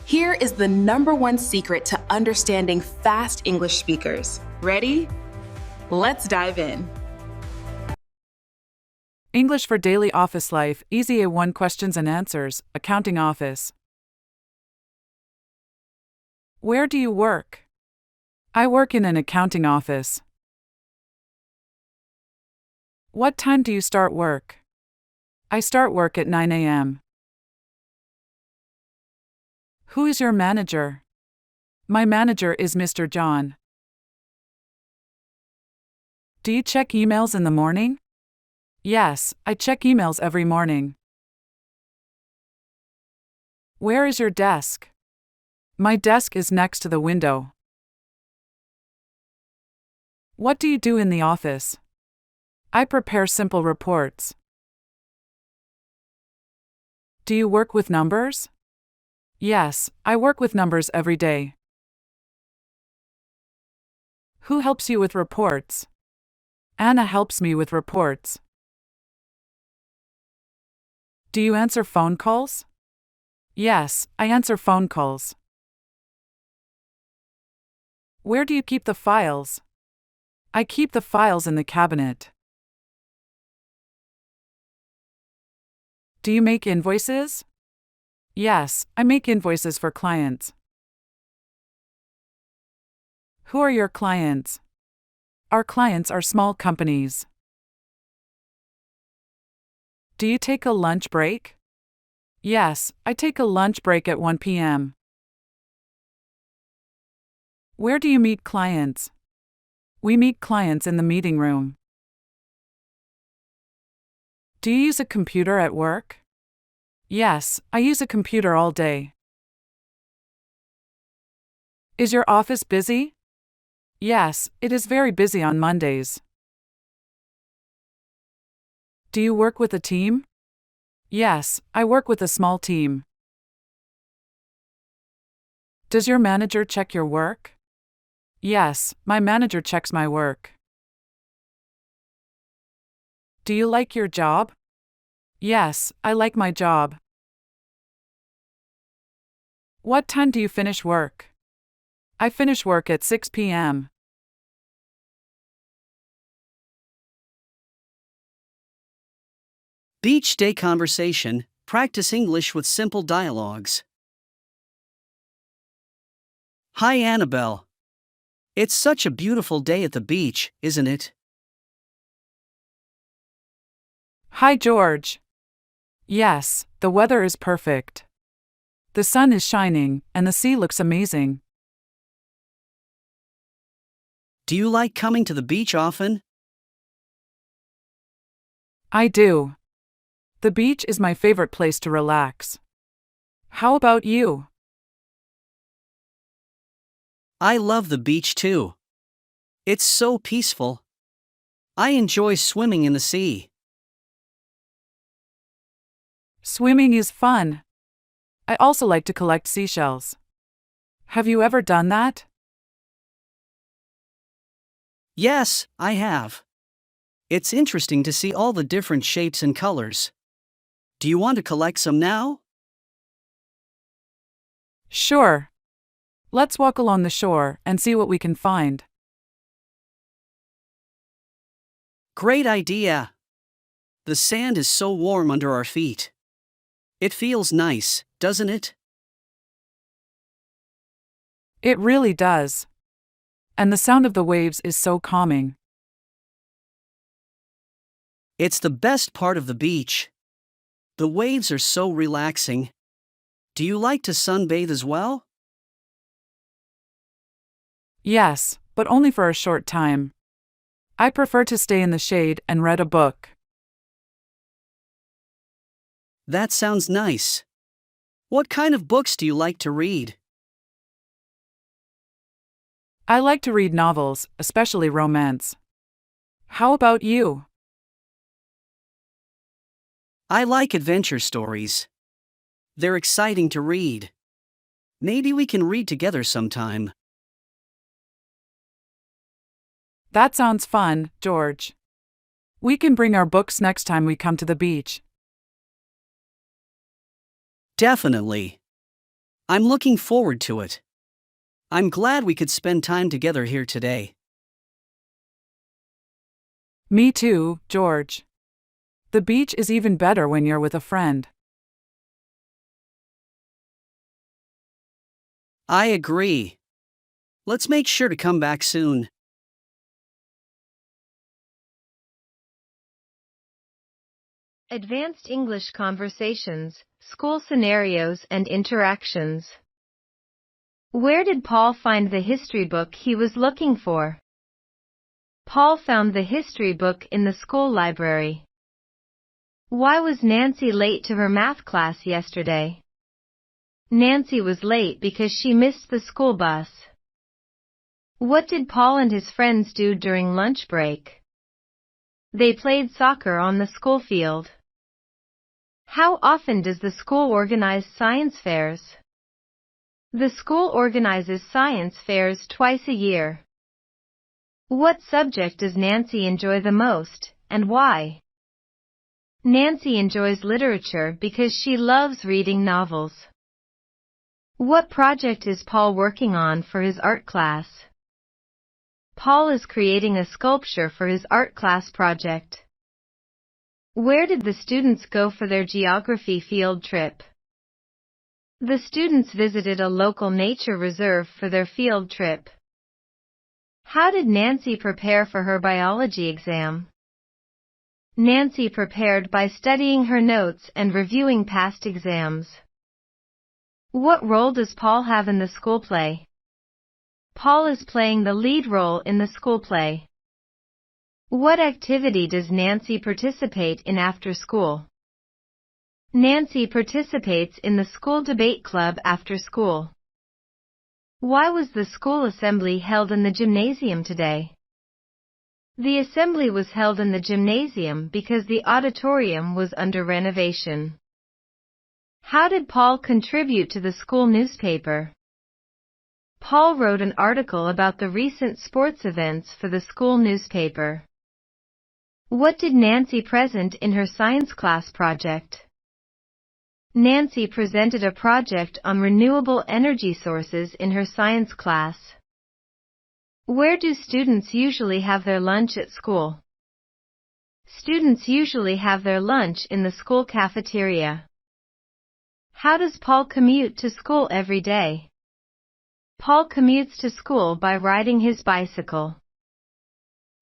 Here is the #1 secret to understanding fast English speakers. Ready? Let's dive in. English for daily office life, easy A1 questions and answers, accounting office. Where do you work? I work in an accounting office. What time do you start work? I start work at 9 a.m. Who is your manager? My manager is Mr. John. Do you check emails in the morning? Yes, I check emails every morning. Where is your desk? My desk is next to the window. What do you do in the office? I prepare simple reports. Do you work with numbers? Yes, I work with numbers every day. Who helps you with reports? Anna helps me with reports. Do you answer phone calls? Yes, I answer phone calls. Where do you keep the files? I keep the files in the cabinet. Do you make invoices? Yes, I make invoices for clients. Who are your clients? Our clients are small companies. Do you take a lunch break? Yes, I take a lunch break at 1 p.m. Where do you meet clients? We meet clients in the meeting room. Do you use a computer at work? Yes, I use a computer all day. Is your office busy? Yes, it is very busy on Mondays. Do you work with a team? Yes, I work with a small team. Does your manager check your work? Yes, my manager checks my work. Do you like your job? Yes, I like my job. What time do you finish work? I finish work at 6 p.m. Beach day conversation, practice English with simple dialogues. Hi Annabelle. It's such a beautiful day at the beach, isn't it? Hi George. Yes, the weather is perfect. The sun is shining, and the sea looks amazing. Do you like coming to the beach often? I do. The beach is my favorite place to relax. How about you? I love the beach too. It's so peaceful. I enjoy swimming in the sea. Swimming is fun. I also like to collect seashells. Have you ever done that? Yes, I have. It's interesting to see all the different shapes and colors. Do you want to collect some now? Sure. Let's walk along the shore and see what we can find. Great idea! The sand is so warm under our feet. It feels nice, doesn't it? It really does. And the sound of the waves is so calming. It's the best part of the beach. The waves are so relaxing. Do you like to sunbathe as well? Yes, but only for a short time. I prefer to stay in the shade and read a book. That sounds nice. What kind of books do you like to read? I like to read novels, especially romance. How about you? I like adventure stories. They're exciting to read. Maybe we can read together sometime. That sounds fun, George. We can bring our books next time we come to the beach. Definitely. I'm looking forward to it. I'm glad we could spend time together here today. Me too, George. The beach is even better when you're with a friend. I agree. Let's make sure to come back soon. Advanced English conversations, school scenarios and interactions. Where did Paul find the history book he was looking for? Paul found the history book in the school library. Why was Nancy late to her math class yesterday? Nancy was late because she missed the school bus. What did Paul and his friends do during lunch break? They played soccer on the school field. How often does the school organize science fairs? The school organizes science fairs twice a year. What subject does Nancy enjoy the most, and why? Nancy enjoys literature because she loves reading novels. What project is Paul working on for his art class? Paul is creating a sculpture for his art class project. Where did the students go for their geography field trip? The students visited a local nature reserve for their field trip. How did Nancy prepare for her biology exam? Nancy prepared by studying her notes and reviewing past exams. What role does Paul have in the school play? Paul is playing the lead role in the school play. What activity does Nancy participate in after school? Nancy participates in the school debate club after school. Why was the school assembly held in the gymnasium today? The assembly was held in the gymnasium because the auditorium was under renovation. How did Paul contribute to the school newspaper? Paul wrote an article about the recent sports events for the school newspaper. What did Nancy present in her science class project? Nancy presented a project on renewable energy sources in her science class. Where do students usually have their lunch at school? Students usually have their lunch in the school cafeteria. How does Paul commute to school every day? Paul commutes to school by riding his bicycle.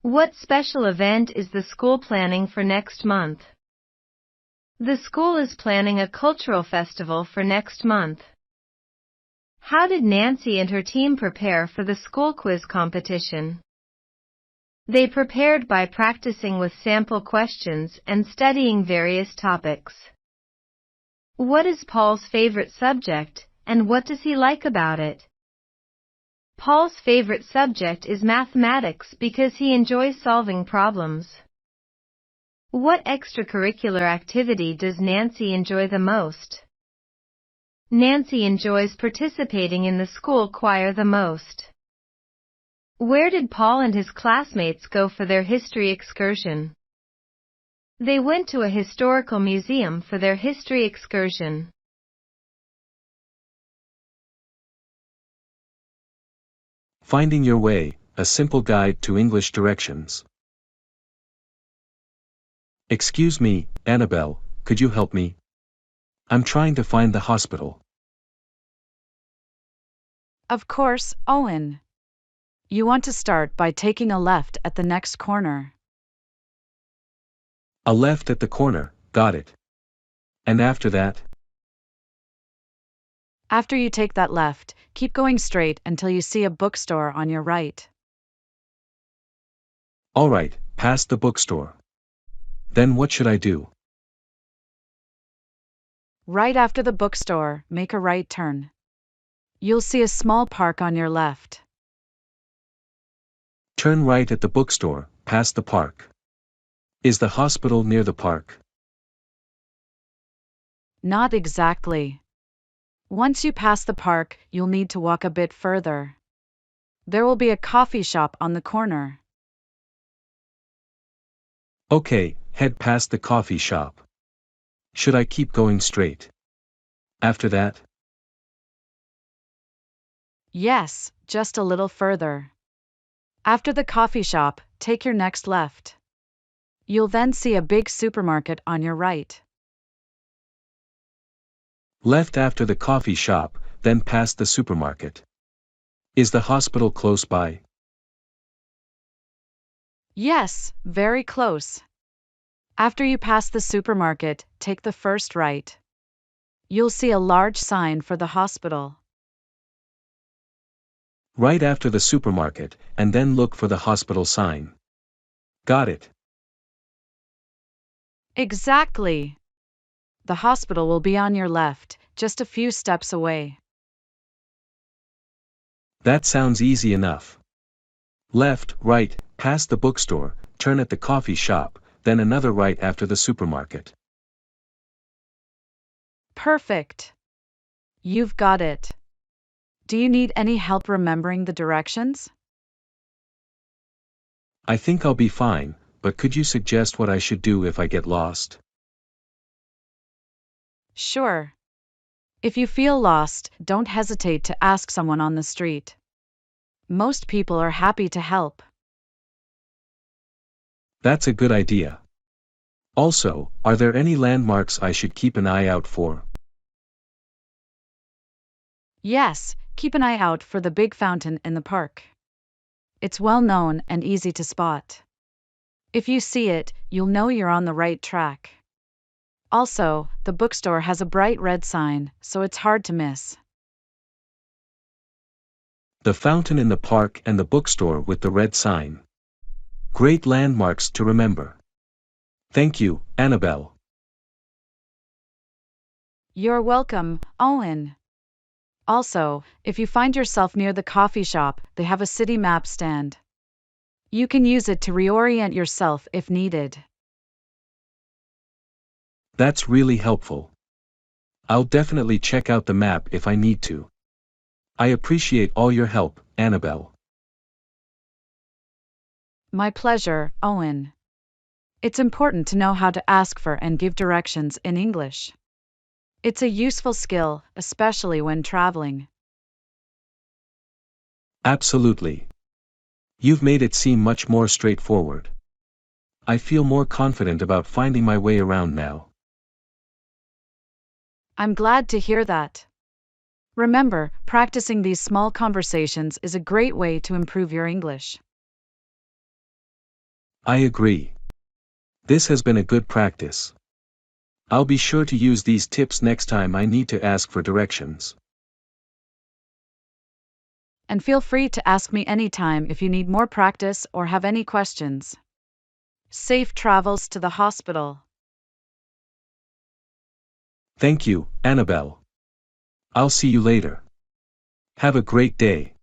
What special event is the school planning for next month? The school is planning a cultural festival for next month. How did Nancy and her team prepare for the school quiz competition? They prepared by practicing with sample questions and studying various topics. What is Paul's favorite subject, and what does he like about it? Paul's favorite subject is mathematics because he enjoys solving problems. What extracurricular activity does Nancy enjoy the most? Nancy enjoys participating in the school choir the most. Where did Paul and his classmates go for their history excursion? They went to a historical museum for their history excursion. Finding Your Way, a simple guide to English directions. Excuse me, Annabelle, could you help me? I'm trying to find the hospital. Of course, Owen. You want to start by taking a left at the next corner. A left at the corner, got it. And after that? After you take that left, keep going straight until you see a bookstore on your right. All right, past the bookstore. Then what should I do? Right after the bookstore, make a right turn. You'll see a small park on your left. Turn right at the bookstore, past the park. Is the hospital near the park? Not exactly. Once you pass the park, you'll need to walk a bit further. There will be a coffee shop on the corner. Okay, head past the coffee shop. Should I keep going straight? After that? Yes, just a little further. After the coffee shop, take your next left. You'll then see a big supermarket on your right. Left after the coffee shop, then past the supermarket. Is the hospital close by? Yes, very close. After you pass the supermarket, take the first right. You'll see a large sign for the hospital. Right after the supermarket, and then look for the hospital sign. Got it. Exactly. The hospital will be on your left, just a few steps away. That sounds easy enough. Left, right, past the bookstore, turn at the coffee shop, then another right after the supermarket. Perfect. You've got it. Do you need any help remembering the directions? I think I'll be fine, but could you suggest what I should do if I get lost? Sure. If you feel lost, don't hesitate to ask someone on the street. Most people are happy to help. That's a good idea. Also, are there any landmarks I should keep an eye out for? Yes, keep an eye out for the big fountain in the park. It's well known and easy to spot. If you see it, you'll know you're on the right track. Also, the bookstore has a bright red sign, so it's hard to miss. The fountain in the park and the bookstore with the red sign. Great landmarks to remember. Thank you, Annabelle. You're welcome, Owen. Also, if you find yourself near the coffee shop, they have a city map stand. You can use it to reorient yourself if needed. That's really helpful. I'll definitely check out the map if I need to. I appreciate all your help, Annabelle. My pleasure, Owen. It's important to know how to ask for and give directions in English. It's a useful skill, especially when traveling. Absolutely. You've made it seem much more straightforward. I feel more confident about finding my way around now. I'm glad to hear that. Remember, practicing these small conversations is a great way to improve your English. I agree. This has been a good practice. I'll be sure to use these tips next time I need to ask for directions. And feel free to ask me anytime if you need more practice or have any questions. Safe travels to the hospital. Thank you, Annabelle. I'll see you later. Have a great day.